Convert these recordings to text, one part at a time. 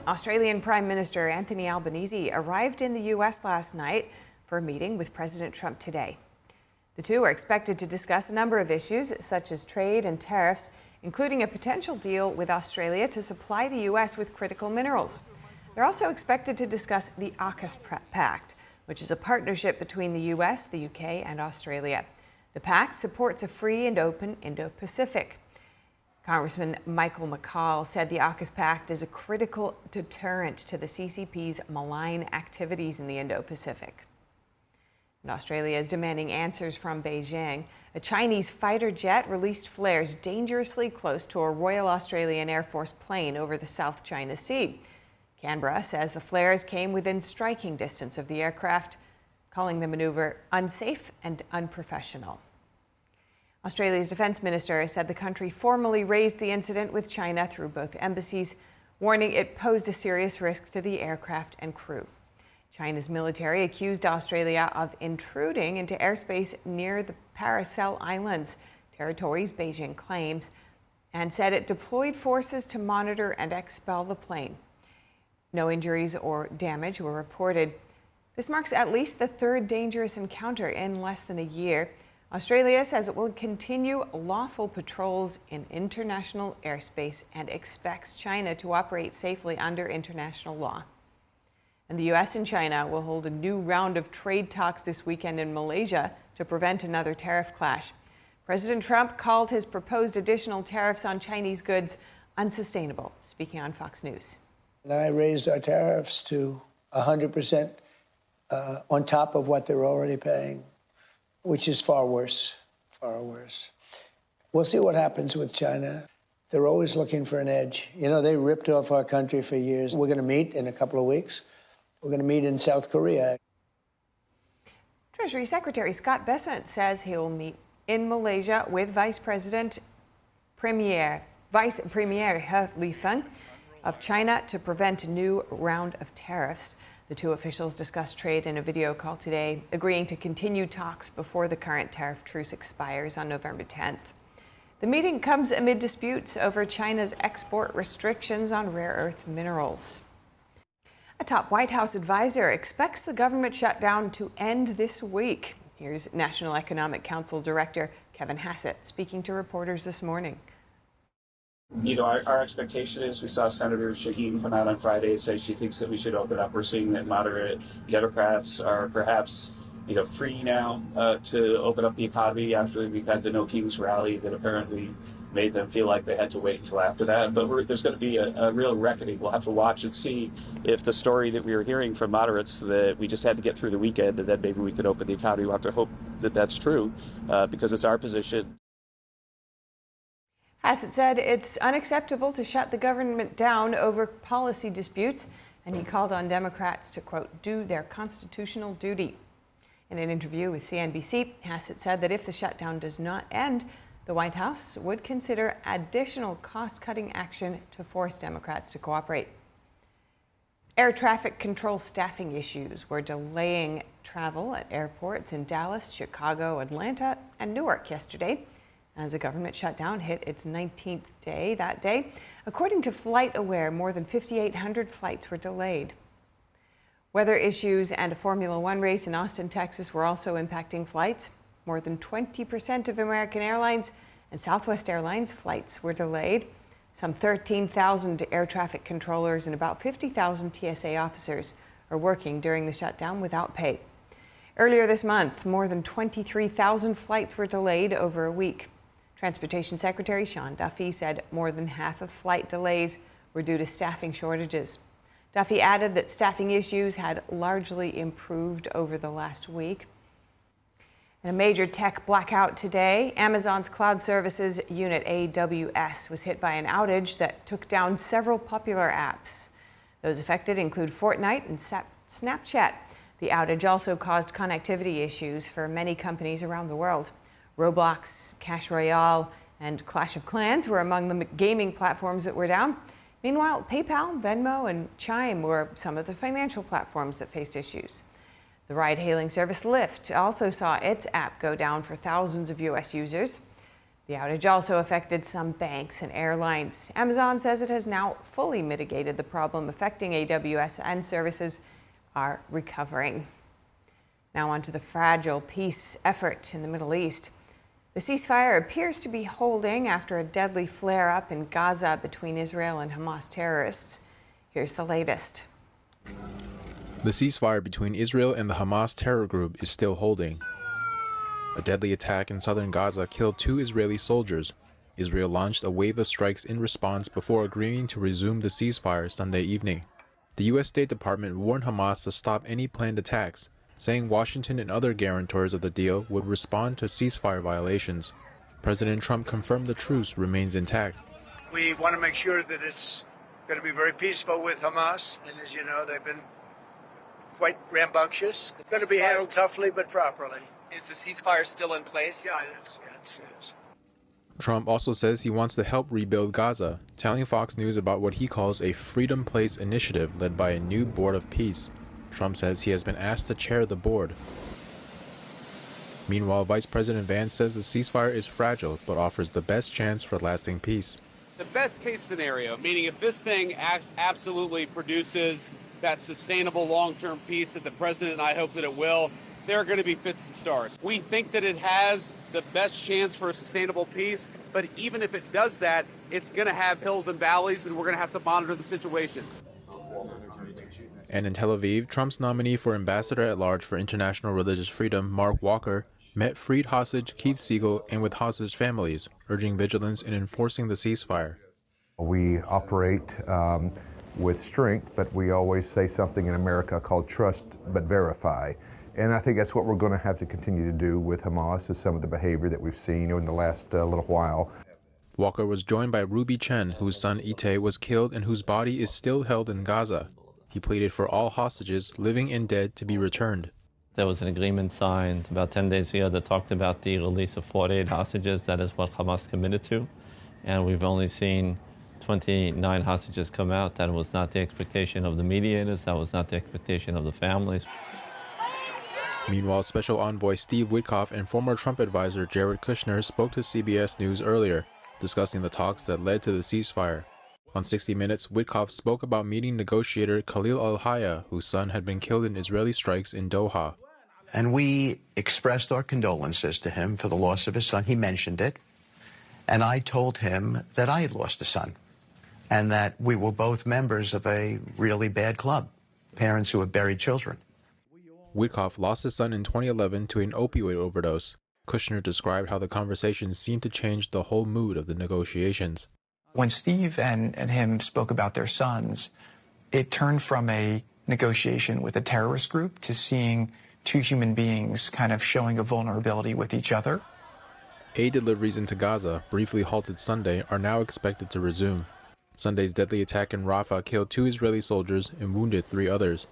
Australian Prime Minister Anthony Albanese arrived in the U.S. last night for a meeting with President Trump today. The two are expected to discuss a number of issues, such as trade and tariffs, including a potential deal with Australia to supply the U.S. with critical minerals. They're also expected to discuss the AUKUS Pact, which is a partnership between the U.S., the U.K., and Australia. The pact supports a free and open Indo-Pacific. Congressman Michael McCall said the AUKUS Pact is a critical deterrent to the CCP's malign activities in the Indo-Pacific. And Australia is demanding answers from Beijing. A Chinese fighter jet released flares dangerously close to a Royal Australian Air Force plane over the South China Sea. Canberra says the flares came within striking distance of the aircraft, calling the maneuver unsafe and unprofessional. Australia's defense minister said the country formally raised the incident with China through both embassies, warning it posed a serious risk to the aircraft and crew. China's military accused Australia of intruding into airspace near the Paracel Islands, territories Beijing claims, and said it deployed forces to monitor and expel the plane. No injuries or damage were reported. This marks at least the third dangerous encounter in less than a year. Australia says it will continue lawful patrols in international airspace and expects China to operate safely under international law. And the U.S. and China will hold a new round of trade talks this weekend in Malaysia to prevent another tariff clash. President Trump called his proposed additional tariffs on Chinese goods unsustainable, speaking on Fox News. And I raised our tariffs to 100% on top of what they're already paying, which is far worse, far worse. We'll see what happens with China. They're always looking for an edge. You know, they ripped off our country for years. We're going to meet in a couple of weeks. We're going to meet in South Korea. Treasury Secretary Scott Bessent says he'll meet in Malaysia with Vice Premier He Lifeng of China to prevent a new round of tariffs. The two officials discussed trade in a video call today, agreeing to continue talks before the current tariff truce expires on November 10th. The meeting comes amid disputes over China's export restrictions on rare earth minerals. A top White House advisor expects the government shutdown to end this week. Here's National Economic Council Director Kevin Hassett speaking to reporters this morning. You know, our expectation is we saw Senator Shaheen come out on Friday and say she thinks that we should open up. We're seeing that moderate Democrats are perhaps, free now to open up the economy after we've had the No Kings rally that apparently made them feel like they had to wait until after that. But there's going to be a real reckoning. We'll have to watch and see if the story that we were hearing from moderates that we just had to get through the weekend and then maybe we could open the economy. We'll have to hope that that's true because it's our position. Hassett said it's unacceptable to shut the government down over policy disputes, and he called on Democrats to, quote, do their constitutional duty. In an interview with CNBC, Hassett said that if the shutdown does not end, the White House would consider additional cost-cutting action to force Democrats to cooperate. Air traffic control staffing issues were delaying travel at airports in Dallas, Chicago, Atlanta, and Newark yesterday, as a government shutdown hit its 19th day that day. According to FlightAware, more than 5,800 flights were delayed. Weather issues and a Formula One race in Austin, Texas were also impacting flights. More than 20% of American Airlines and Southwest Airlines flights were delayed. Some 13,000 air traffic controllers and about 50,000 TSA officers are working during the shutdown without pay. Earlier this month, more than 23,000 flights were delayed over a week. Transportation Secretary Sean Duffy said more than half of flight delays were due to staffing shortages. Duffy added that staffing issues had largely improved over the last week. In a major tech blackout today, Amazon's cloud services unit AWS was hit by an outage that took down several popular apps. Those affected include Fortnite and Snapchat. The outage also caused connectivity issues for many companies around the world. Roblox, Clash Royale, and Clash of Clans were among the gaming platforms that were down. Meanwhile, PayPal, Venmo, and Chime were some of the financial platforms that faced issues. The ride-hailing service Lyft also saw its app go down for thousands of U.S. users. The outage also affected some banks and airlines. Amazon says it has now fully mitigated the problem affecting AWS, and services are recovering. Now on to the fragile peace effort in the Middle East. The ceasefire appears to be holding after a deadly flare-up in Gaza between Israel and Hamas terrorists. Here's the latest. The ceasefire between Israel and the Hamas terror group is still holding. A deadly attack in southern Gaza killed 2 Israeli soldiers. Israel launched a wave of strikes in response before agreeing to resume the ceasefire Sunday evening. The U.S. State Department warned Hamas to stop any planned attacks, saying Washington and other guarantors of the deal would respond to ceasefire violations. President Trump confirmed the truce remains intact. We want to make sure that it's going to be very peaceful with Hamas. And as you know, they've been quite rambunctious. It's going to be handled toughly but properly. Is the ceasefire still in place? Yeah, it is. Trump also says he wants to help rebuild Gaza, telling Fox News about what he calls a Freedom Place initiative led by a new board of peace. Trump says he has been asked to chair the board. Meanwhile, Vice President Vance says the ceasefire is fragile but offers the best chance for lasting peace. The best case scenario, meaning if this thing absolutely produces that sustainable long-term peace that the president and I hope that it will, there are going to be fits and starts. We think that it has the best chance for a sustainable peace, but even if it does that, it's going to have hills and valleys, and we're going to have to monitor the situation. And in Tel Aviv, Trump's nominee for Ambassador-at-Large for International Religious Freedom, Mark Walker, met freed hostage Keith Siegel and with hostage families, urging vigilance in enforcing the ceasefire. We operate with strength, but we always say something in America called trust but verify. And I think that's what we're going to have to continue to do with Hamas, is some of the behavior that we've seen in the last little while. Walker was joined by Ruby Chen, whose son Ite was killed and whose body is still held in Gaza. He pleaded for all hostages, living and dead, to be returned. There was an agreement signed about 10 days ago that talked about the release of 48 hostages. That is what Hamas committed to. And we've only seen 29 hostages come out. That was not the expectation of the mediators. That was not the expectation of the families. Meanwhile, Special Envoy Steve Witkoff and former Trump advisor Jared Kushner spoke to CBS News earlier, discussing the talks that led to the ceasefire. On 60 Minutes, Witkoff spoke about meeting negotiator Khalil al-Hayya, whose son had been killed in Israeli strikes in Doha. And we expressed our condolences to him for the loss of his son. He mentioned it. And I told him that I had lost a son and that we were both members of a really bad club, parents who have buried children. Witkoff lost his son in 2011 to an opioid overdose. Kushner described how the conversations seemed to change the whole mood of the negotiations. When Steve and him spoke about their sons, it turned from a negotiation with a terrorist group to seeing 2 human beings kind of showing a vulnerability with each other. Aid deliveries into Gaza, briefly halted Sunday, are now expected to resume. Sunday's deadly attack in Rafah killed 2 Israeli soldiers and wounded 3 others.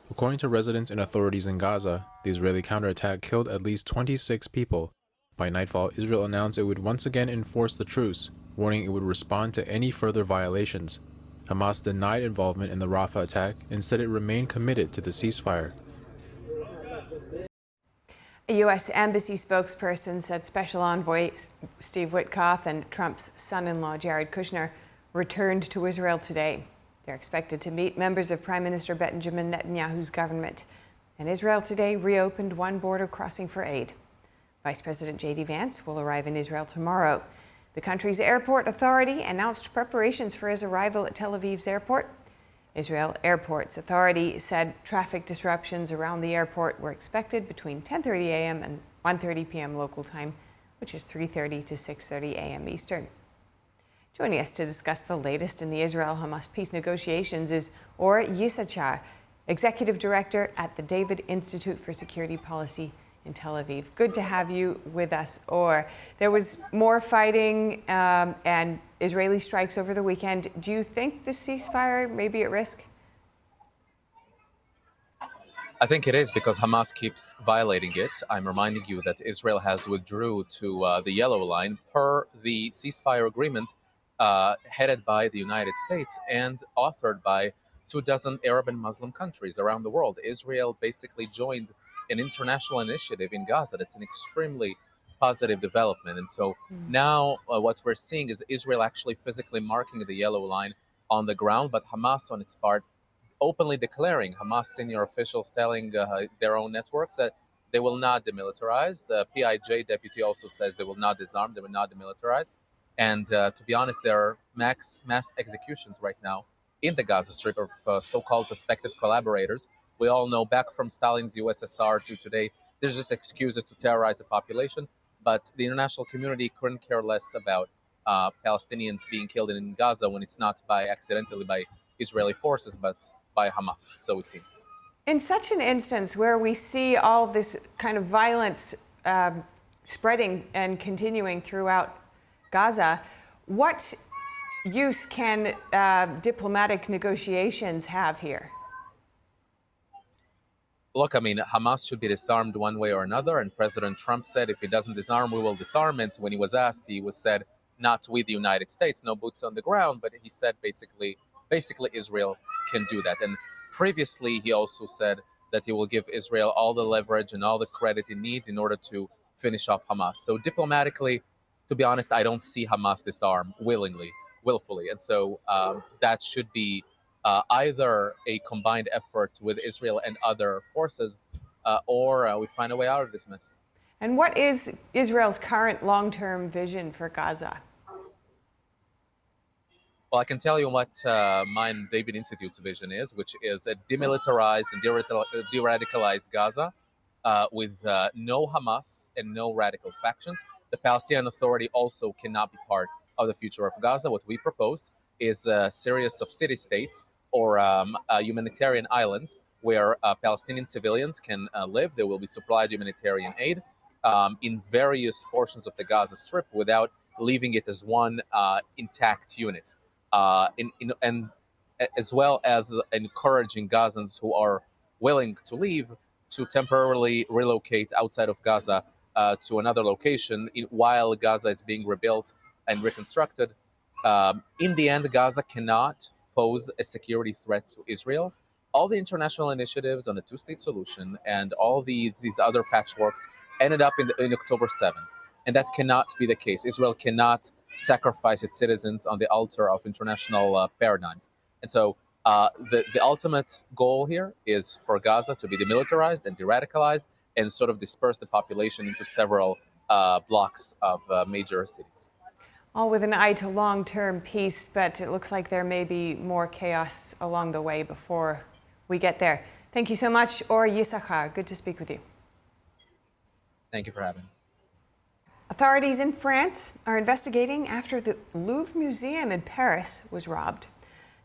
According to residents and authorities in Gaza, the Israeli counterattack killed at least 26 people. By nightfall, Israel announced it would once again enforce the truce, warning it would respond to any further violations. Hamas denied involvement in the Rafah attack and said it remained committed to the ceasefire. A U.S. Embassy spokesperson said Special Envoy Steve Witkoff and Trump's son-in-law Jared Kushner returned to Israel today. They're expected to meet members of Prime Minister Benjamin Netanyahu's government. And Israel today reopened one border crossing for aid. Vice President J.D. Vance will arrive in Israel tomorrow. The country's airport authority announced preparations for his arrival at Tel Aviv's airport. Israel Airports Authority said traffic disruptions around the airport were expected between 10:30 a.m. and 1:30 p.m. local time, which is 3:30 to 6:30 a.m. Eastern. Joining us to discuss the latest in the Israel-Hamas peace negotiations is Or Yisachar, Executive Director at the David Institute for Security Policy in Tel Aviv. Good to have you with us, Or. There was more fighting and Israeli strikes over the weekend. Do you think the ceasefire may be at risk? I think it is, because Hamas keeps violating it. I'm reminding you that Israel has withdrew to the yellow line per the ceasefire agreement headed by the United States and authored by 24 Arab and Muslim countries around the world. Israel basically joined an international initiative in Gaza that's an extremely positive development. And so now what we're seeing is Israel actually physically marking the yellow line on the ground, but Hamas on its part openly declaring, Hamas senior officials telling their own networks that they will not demilitarize. The PIJ deputy also says they will not disarm, they will not demilitarize. And to be honest, there are mass executions right now in the Gaza Strip of so-called suspected collaborators. We all know back from Stalin's USSR to today, there's just excuses to terrorize the population. But the international community couldn't care less about Palestinians being killed in Gaza when it's not accidentally by Israeli forces, but by Hamas, so it seems. In such an instance where we see all of this kind of violence spreading and continuing throughout Gaza, what use can diplomatic negotiations have here? Look, I mean, Hamas should be disarmed one way or another, and President Trump said if he doesn't disarm, we will disarm it. When he was asked, he said, not with the United States, no boots on the ground, but he said basically Israel can do that. And previously, he also said that he will give Israel all the leverage and all the credit it needs in order to finish off Hamas. So diplomatically, to be honest, I don't see Hamas disarm willfully. And so that should be either a combined effort with Israel and other forces, or we find a way out of this mess. And what is Israel's current long-term vision for Gaza? Well, I can tell you what mine David Institute's vision is, which is a demilitarized and de-radicalized Gaza with no Hamas and no radical factions. The Palestinian Authority also cannot be part of the future of Gaza. What we proposed is a series of city-states or humanitarian islands where Palestinian civilians can live. There will be supplied humanitarian aid in various portions of the Gaza Strip without leaving it as one intact unit. And as well as encouraging Gazans who are willing to leave to temporarily relocate outside of Gaza to another location while Gaza is being rebuilt and reconstructed. In the end, Gaza cannot pose a security threat to Israel. All the international initiatives on a two-state solution and all these other patchworks ended up in October 7. And that cannot be the case. Israel cannot sacrifice its citizens on the altar of international paradigms. And so the ultimate goal here is for Gaza to be demilitarized and de-radicalized and sort of disperse the population into several blocks of major cities. All with an eye to long-term peace, but it looks like there may be more chaos along the way before we get there. Thank you so much, Or Yisachar. Good to speak with you. Thank you for having me. Authorities in France are investigating after the Louvre Museum in Paris was robbed.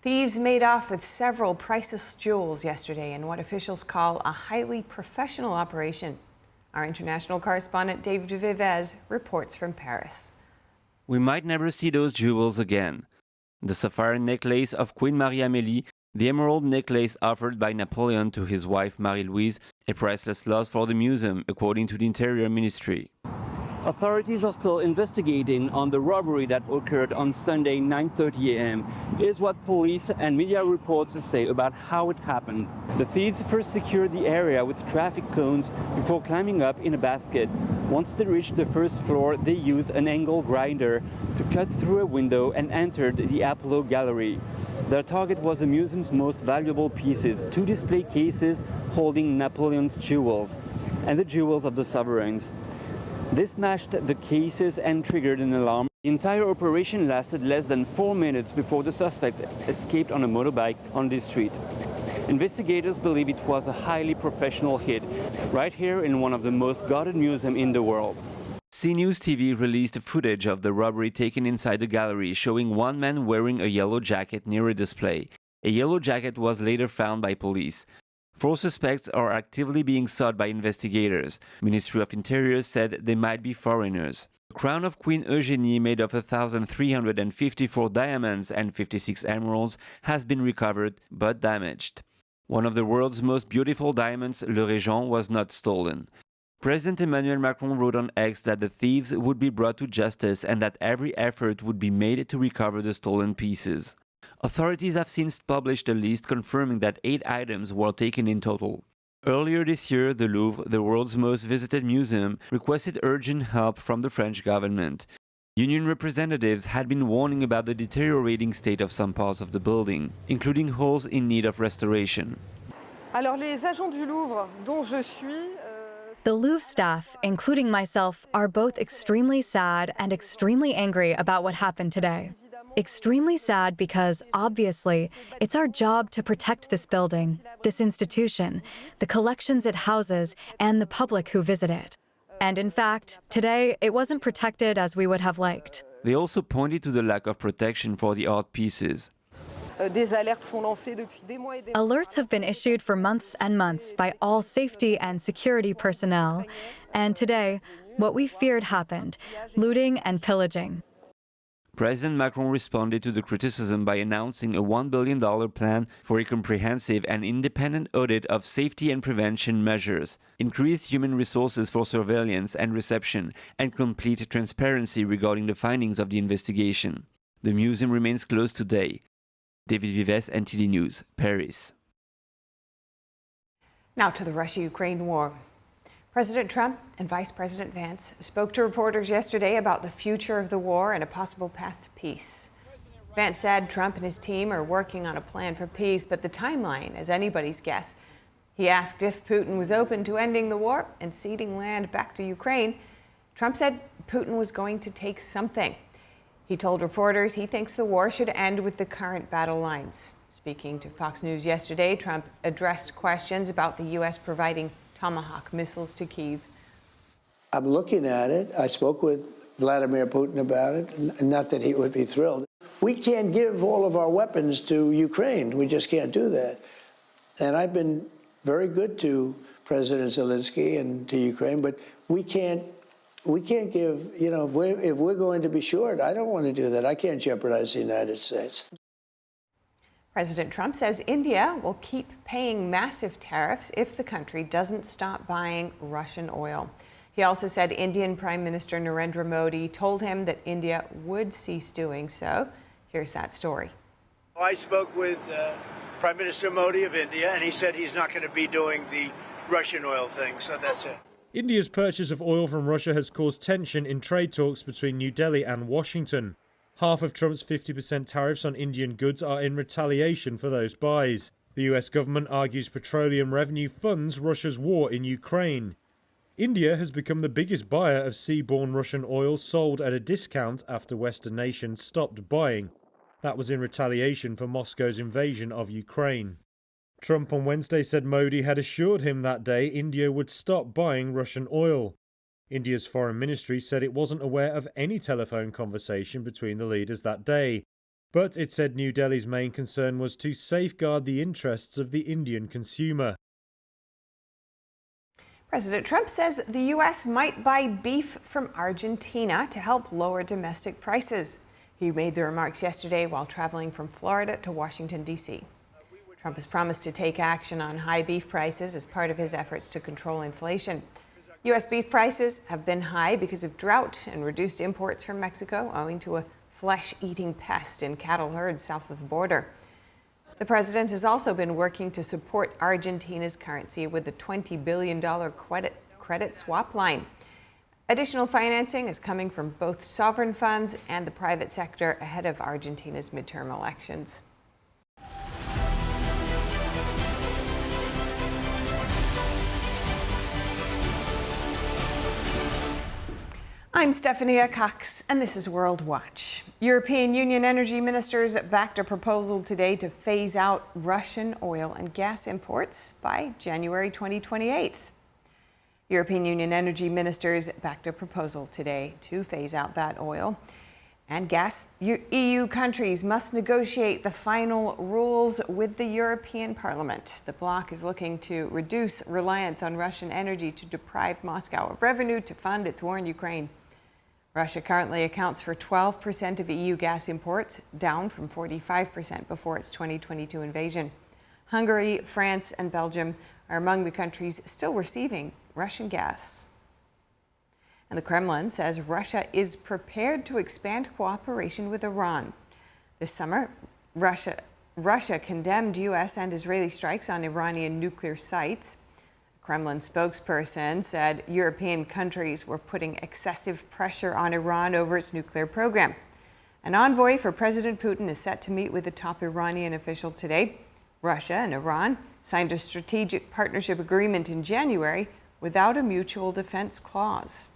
Thieves made off with several priceless jewels yesterday in what officials call a highly professional operation. Our international correspondent David Vivez reports from Paris. We might never see those jewels again. The sapphire necklace of Queen Marie-Amélie, the emerald necklace offered by Napoleon to his wife Marie-Louise, a priceless loss for the museum, according to the Interior Ministry. Authorities are still investigating on the robbery that occurred on Sunday 9:30 a.m. Here's what police and media reports say about how it happened. The thieves first secured the area with traffic cones before climbing up in a basket. Once they reached the first floor, they used an angle grinder to cut through a window and entered the Apollo Gallery. Their target was the museum's most valuable pieces, 2 display cases holding Napoleon's jewels and the jewels of the sovereigns. They smashed the cases and triggered an alarm. The entire operation lasted less than 4 minutes before the suspect escaped on a motorbike on this street. Investigators believe it was a highly professional hit, right here in one of the most guarded museums in the world. CNews TV released footage of the robbery taken inside the gallery, showing one man wearing a yellow jacket near a display. A yellow jacket was later found by police. 4 suspects are actively being sought by investigators. Ministry of Interior said they might be foreigners. The crown of Queen Eugénie, made of 1,354 diamonds and 56 emeralds, has been recovered but damaged. One of the world's most beautiful diamonds, Le Régent, was not stolen. President Emmanuel Macron wrote on X that the thieves would be brought to justice and that every effort would be made to recover the stolen pieces. Authorities have since published a list confirming that 8 items were taken in total. Earlier this year, the Louvre, the world's most visited museum, requested urgent help from the French government. Union representatives had been warning about the deteriorating state of some parts of the building, including holes in need of restoration. The Louvre staff, including myself, are both extremely sad and extremely angry about what happened today. Extremely sad because, obviously, it's our job to protect this building, this institution, the collections it houses, and the public who visit it. And in fact, today, it wasn't protected as we would have liked. They also pointed to the lack of protection for the art pieces. Alerts have been issued for months and months by all safety and security personnel. And today, what we feared happened, looting and pillaging. President Macron responded to the criticism by announcing a $1 billion plan for a comprehensive and independent audit of safety and prevention measures, increased human resources for surveillance and reception, and complete transparency regarding the findings of the investigation. The museum remains closed today. David Vives, NTD News, Paris. Now to the Russia-Ukraine war. President Trump and Vice President Vance spoke to reporters yesterday about the future of the war and a possible path to peace. Vance said Trump and his team are working on a plan for peace, but the timeline is anybody's guess. He asked if Putin was open to ending the war and ceding land back to Ukraine. Trump said Putin was going to take something. He told reporters he thinks the war should end with the current battle lines. Speaking to Fox News yesterday, Trump addressed questions about the U.S. providing Tomahawk missiles to Kyiv. I'm looking at it. I spoke with Vladimir Putin about it, and not that he would be thrilled. We can't give all of our weapons to Ukraine. We just can't do that. And I've been very good to President Zelensky and to Ukraine, but we can't give, if we're going to be short, I don't want to do that. I can't jeopardize the United States. President Trump says India will keep paying massive tariffs if the country doesn't stop buying Russian oil. He also said Indian Prime Minister Narendra Modi told him that India would cease doing so. Here's that story. I spoke with Prime Minister Modi of India, and he said he's not going to be doing the Russian oil thing, so that's it. India's purchase of oil from Russia has caused tension in trade talks between New Delhi and Washington. Half of Trump's 50% tariffs on Indian goods are in retaliation for those buys. The US government argues petroleum revenue funds Russia's war in Ukraine. India has become the biggest buyer of seaborne Russian oil sold at a discount after Western nations stopped buying. That was in retaliation for Moscow's invasion of Ukraine. Trump on Wednesday said Modi had assured him that day India would stop buying Russian oil. India's foreign ministry said it wasn't aware of any telephone conversation between the leaders that day, but it said New Delhi's main concern was to safeguard the interests of the Indian consumer. President Trump says the U.S. might buy beef from Argentina to help lower domestic prices. He made the remarks yesterday while traveling from Florida to Washington, D.C. Trump has promised to take action on high beef prices as part of his efforts to control inflation. U.S. beef prices have been high because of drought and reduced imports from Mexico owing to a flesh-eating pest in cattle herds south of the border. The president has also been working to support Argentina's currency with a $20 billion credit swap line. Additional financing is coming from both sovereign funds and the private sector ahead of Argentina's midterm elections. I'm Stephanie Cox, and this is World Watch. European Union energy ministers backed a proposal today to phase out Russian oil and gas imports by January 2028. European Union energy ministers backed a proposal today to phase out that oil and gas. EU countries must negotiate the final rules with the European Parliament. The bloc is looking to reduce reliance on Russian energy to deprive Moscow of revenue to fund its war in Ukraine. Russia currently accounts for 12% of EU gas imports, down from 45% before its 2022 invasion. Hungary, France, and Belgium are among the countries still receiving Russian gas. And the Kremlin says Russia is prepared to expand cooperation with Iran. This summer, Russia condemned U.S. and Israeli strikes on Iranian nuclear sites. Kremlin spokesperson said European countries were putting excessive pressure on Iran over its nuclear program. An envoy for President Putin is set to meet with a top Iranian official today. Russia and Iran signed a strategic partnership agreement in January without a mutual defense clause.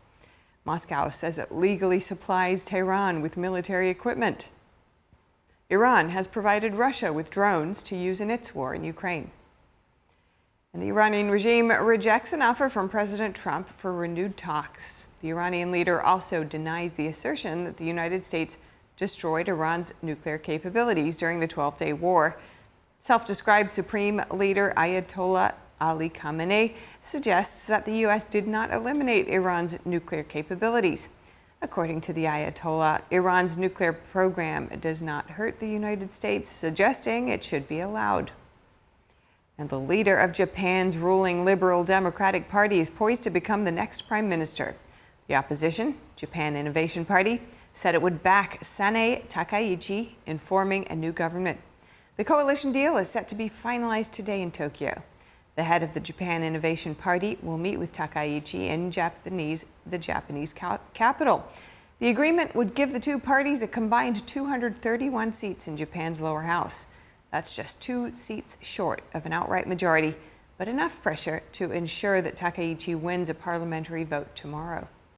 Moscow says it legally supplies Tehran with military equipment. Iran has provided Russia with drones to use in its war in Ukraine. And the Iranian regime rejects an offer from President Trump for renewed talks. The Iranian leader also denies the assertion that the United States destroyed Iran's nuclear capabilities during the 12-day war. Self-described Supreme Leader Ayatollah Ali Khamenei suggests that the U.S. did not eliminate Iran's nuclear capabilities. According to the Ayatollah, Iran's nuclear program does not hurt the United States, suggesting it should be allowed. And the leader of Japan's ruling Liberal Democratic Party is poised to become the next prime minister. The opposition, Japan Innovation Party, said it would back Sanae Takaichi in forming a new government. The coalition deal is set to be finalized today in Tokyo. The head of the Japan Innovation Party will meet with Takaichi in the Japanese capital. The agreement would give the two parties a combined 231 seats in Japan's lower house. That's just 2 seats short of an outright majority, but enough pressure to ensure that Takaichi wins a parliamentary vote tomorrow.